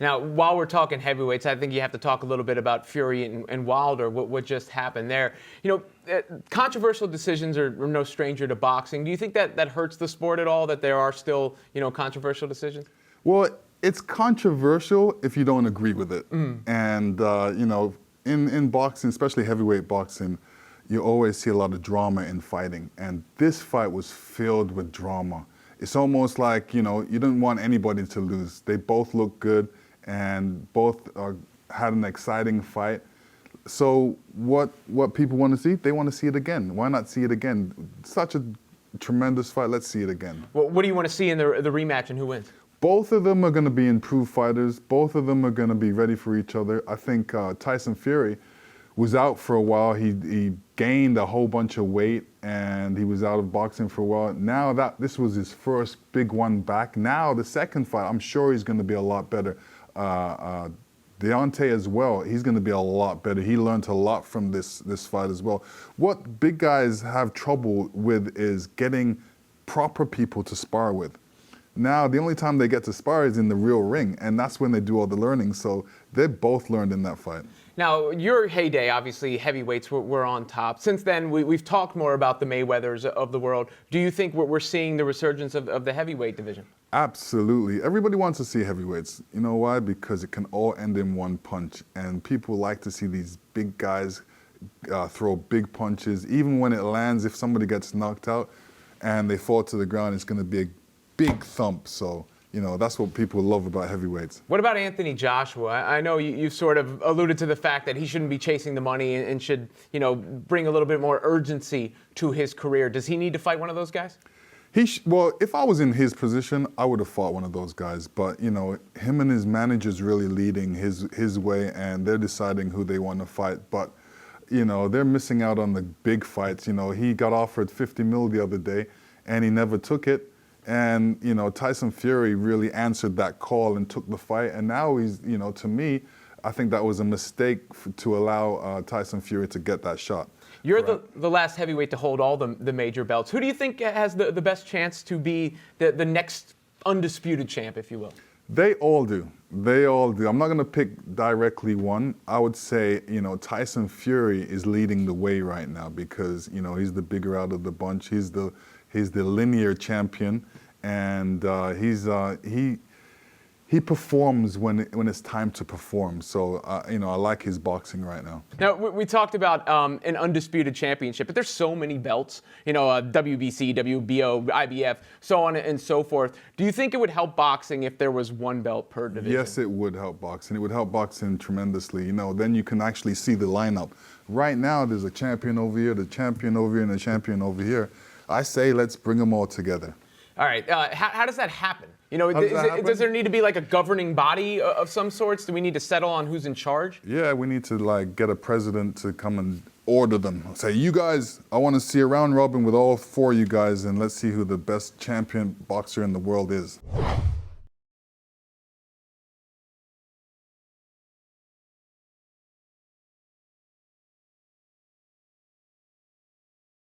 Now, while we're talking heavyweights, I think you have to talk a little bit about Fury and Wilder, what just happened there. Controversial decisions are no stranger to boxing. Do you think that hurts the sport at all, that there are still, controversial decisions? Well, it's controversial if you don't agree with it. And, in boxing, especially heavyweight boxing, you always see a lot of drama in fighting. And this fight was filled with drama. It's almost like, you didn't want anybody to lose. They both looked good and both had an exciting fight. So what people want to see? They want to see it again. Why not see it again? Such a tremendous fight. Let's see it again. Well, what do you want to see in the rematch, and who wins? Both of them are going to be improved fighters. Both of them are going to be ready for each other. I think Tyson Fury was out for a while. He gained a whole bunch of weight and he was out of boxing for a while. Now this was his first big one back. Now the second fight, I'm sure he's going to be a lot better. Deontay as well, he's going to be a lot better. He learned a lot from this fight as well. What big guys have trouble with is getting proper people to spar with. Now, the only time they get to spar is in the real ring, and that's when they do all the learning. So they both learned in that fight. Now, your heyday, obviously, heavyweights were on top. Since then, we've talked more about the Mayweathers of the world. Do you think we're seeing the resurgence of the heavyweight division? Absolutely. Everybody wants to see heavyweights. You know why? Because it can all end in one punch. And people like to see these big guys throw big punches. Even when it lands, if somebody gets knocked out and they fall to the ground, it's going to be a big thump. So, that's what people love about heavyweights. What about Anthony Joshua? I know you've sort of alluded to the fact that he shouldn't be chasing the money and should, bring a little bit more urgency to his career. Does he need to fight one of those guys? Well, if I was in his position, I would have fought one of those guys. But, him and his manager's really leading his way, and they're deciding who they want to fight. But, they're missing out on the big fights. He got offered $50 million the other day, and he never took it. And, Tyson Fury really answered that call and took the fight. And now he's, to me, I think that was a mistake to allow Tyson Fury to get that shot. You're the last heavyweight to hold all the major belts. Who do you think has the best chance to be the next undisputed champ, if you will? They all do. They all do. I'm not going to pick directly one. I would say, Tyson Fury is leading the way right now because, he's the bigger out of the bunch. He's the linear champion, and he performs when it's time to perform. So, I like his boxing right now. Now, we talked about an undisputed championship, but there's so many belts, WBC, WBO, IBF, so on and so forth. Do you think it would help boxing if there was one belt per division? Yes, it would help boxing. It would help boxing tremendously. Then you can actually see the lineup. Right now, there's a champion over here, the champion over here, and a champion over here. I say let's bring them all together. All right. How does that happen? Does there need to be like a governing body of some sorts? Do we need to settle on who's in charge? Yeah, we need to get a president to come and order them. Say, you guys, I want to see a round robin with all four of you guys, and let's see who the best champion boxer in the world is.